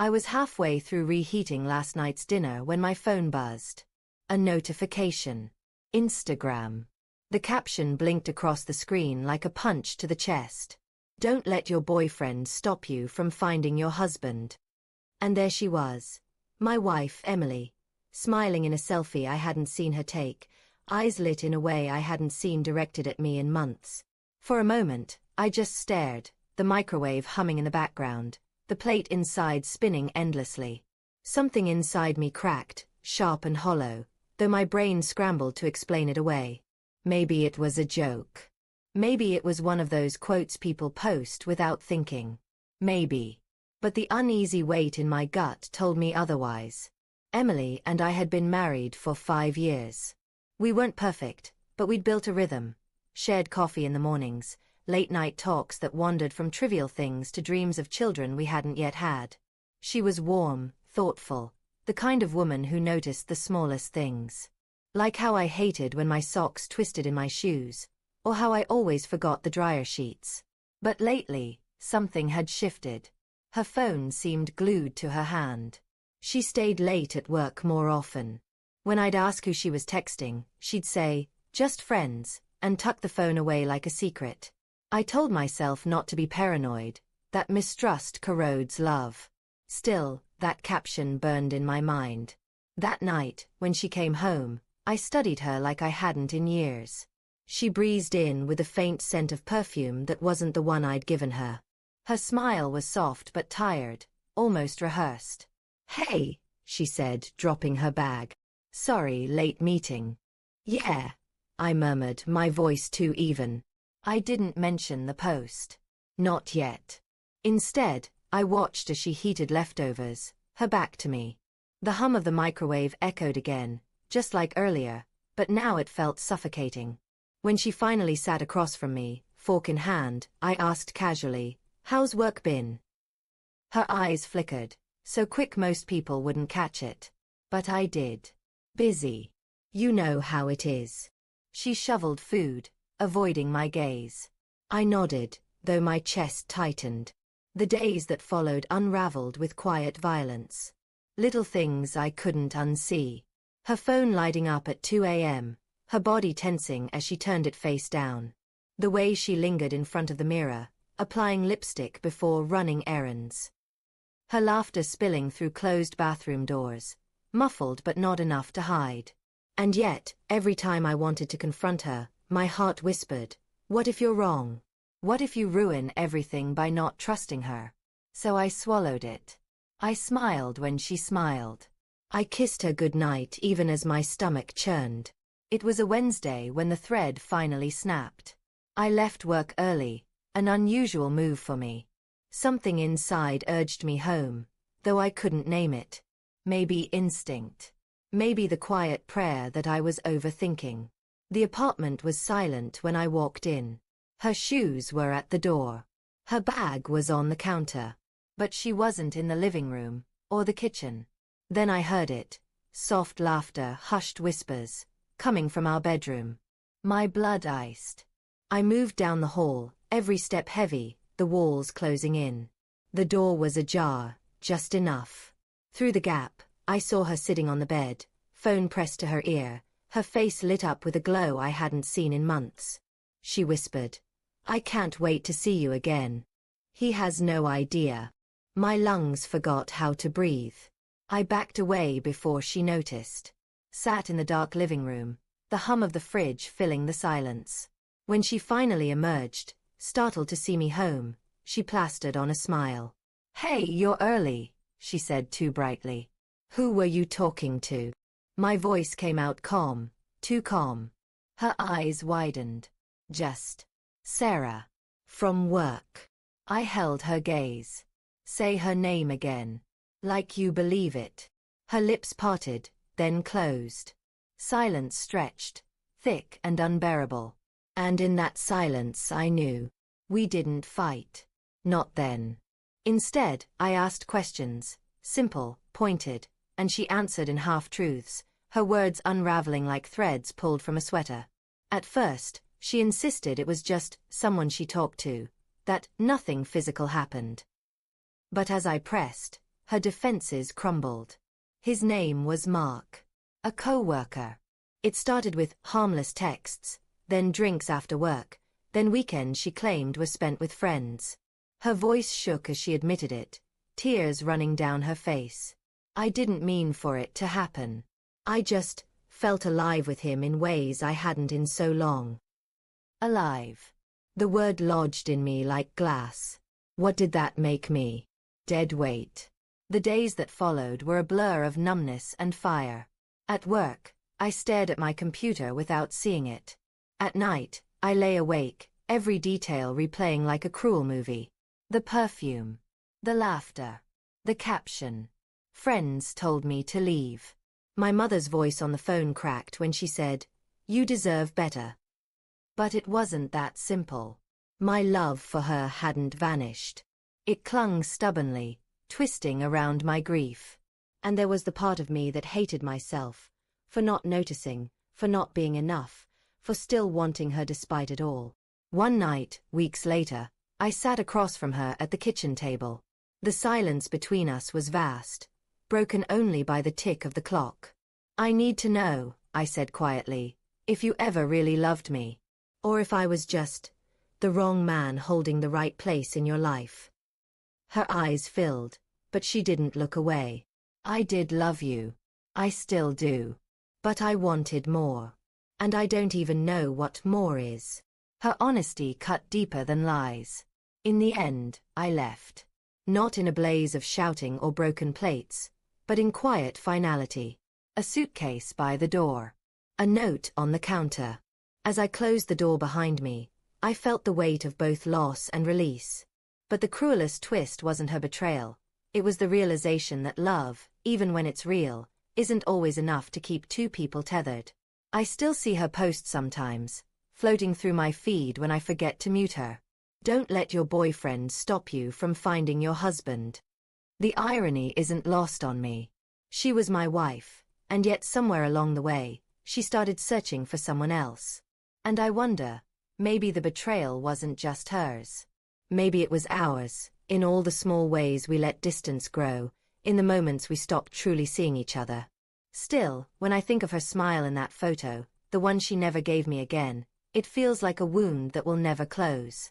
I was halfway through reheating last night's dinner when my phone buzzed. A notification. Instagram. The caption blinked across the screen like a punch to the chest. Don't let your boyfriend stop you from finding your husband. And there she was. My wife, Emily, smiling in a selfie I hadn't seen her take, eyes lit in a way I hadn't seen directed at me in months. For a moment, I just stared, the microwave humming in the background, the plate inside spinning endlessly. Something inside me cracked, sharp and hollow, though my brain scrambled to explain it away. Maybe it was a joke. Maybe it was one of those quotes people post without thinking. Maybe. But the uneasy weight in my gut told me otherwise. Emily and I had been married for 5 years. We weren't perfect, but we'd built a rhythm. Shared coffee in the mornings, late-night talks that wandered from trivial things to dreams of children we hadn't yet had. She was warm, thoughtful, the kind of woman who noticed the smallest things. Like how I hated when my socks twisted in my shoes, or how I always forgot the dryer sheets. But lately, something had shifted. Her phone seemed glued to her hand. She stayed late at work more often. When I'd ask who she was texting, she'd say, "Just friends," and tuck the phone away like a secret. I told myself not to be paranoid, that mistrust corrodes love. Still, that caption burned in my mind. That night, when she came home, I studied her like I hadn't in years. She breezed in with a faint scent of perfume that wasn't the one I'd given her. Her smile was soft but tired, almost rehearsed. "Hey," she said, dropping her bag. "Sorry, late meeting." "Yeah," I murmured, my voice too even. I didn't mention the post. Not yet. Instead, I watched as she heated leftovers, her back to me. The hum of the microwave echoed again, just like earlier, but now it felt suffocating. When she finally sat across from me, fork in hand, I asked casually, "How's work been?" Her eyes flickered, so quick most people wouldn't catch it. But I did. "Busy. You know how it is." She shoveled food, avoiding my gaze. I nodded, though my chest tightened. The days that followed unraveled with quiet violence. Little things I couldn't unsee. Her phone lighting up at 2 a.m., her body tensing as she turned it face down. The way she lingered in front of the mirror, applying lipstick before running errands. Her laughter spilling through closed bathroom doors, muffled but not enough to hide. And yet, every time I wanted to confront her, my heart whispered, "What if you're wrong? What if you ruin everything by not trusting her?" So I swallowed it. I smiled when she smiled. I kissed her goodnight even as my stomach churned. It was a Wednesday when the thread finally snapped. I left work early, an unusual move for me. Something inside urged me home, though I couldn't name it. Maybe instinct. Maybe the quiet prayer that I was overthinking. The apartment was silent when I walked in. Her shoes were at the door. Her bag was on the counter. But she wasn't in the living room, or the kitchen. Then I heard it. Soft laughter, hushed whispers, coming from our bedroom. My blood iced. I moved down the hall, every step heavy, the walls closing in. The door was ajar, just enough. Through the gap, I saw her sitting on the bed, phone pressed to her ear, her face lit up with a glow I hadn't seen in months. She whispered, "I can't wait to see you again." He has no idea. My lungs forgot how to breathe. I backed away before she noticed. Sat in the dark living room, the hum of the fridge filling the silence. When she finally emerged, startled to see me home, she plastered on a smile. "Hey, you're early," she said too brightly. "Who were you talking to?" My voice came out calm, too calm. Her eyes widened. "Just Sarah. From work." I held her gaze. "Say her name again. Like you believe it." Her lips parted, then closed. Silence stretched, thick and unbearable. And in that silence I knew. We didn't fight. Not then. Instead, I asked questions, simple, pointed, and she answered in half-truths, her words unraveling like threads pulled from a sweater. At first, she insisted it was just someone she talked to, that nothing physical happened. But as I pressed, Her defenses crumbled. His name was Mark. A co-worker. It started with harmless texts, then drinks after work, then weekends she claimed were spent with friends. Her voice shook as she admitted it, tears running down her face. I didn't mean for it to happen. I just felt alive with him in ways I hadn't in so long. Alive. The word lodged in me like glass. What did that make me? Dead weight. The days that followed were a blur of numbness and fire. At work, I stared at my computer without seeing it. At night, I lay awake, every detail replaying like a cruel movie. The perfume. The laughter. The caption. Friends told me to leave. My mother's voice on the phone cracked when she said, "You deserve better." But it wasn't that simple. My love for her hadn't vanished. It clung stubbornly, twisting around my grief. And there was the part of me that hated myself, for not noticing, for not being enough, for still wanting her despite it all. One night, weeks later, I sat across from her at the kitchen table. The silence between us was vast, broken only by the tick of the clock. "I need to know," I said quietly, "if you ever really loved me. Or if I was just the wrong man holding the right place in your life." Her eyes filled, but she didn't look away. "I did love you. I still do. But I wanted more. And I don't even know what more is." Her honesty cut deeper than lies. In the end, I left. Not in a blaze of shouting or broken plates, but in quiet finality. A suitcase by the door. A note on the counter. As I closed the door behind me, I felt the weight of both loss and release. But the cruelest twist wasn't her betrayal. It was the realization that love, even when it's real, isn't always enough to keep two people tethered. I still see her post sometimes, floating through my feed when I forget to mute her. "Don't let your boyfriend stop you from finding your husband." The irony isn't lost on me. She was my wife, and yet somewhere along the way, she started searching for someone else. And I wonder, maybe the betrayal wasn't just hers. Maybe it was ours, in all the small ways we let distance grow, in the moments we stopped truly seeing each other. Still, when I think of her smile in that photo, the one she never gave me again, it feels like a wound that will never close.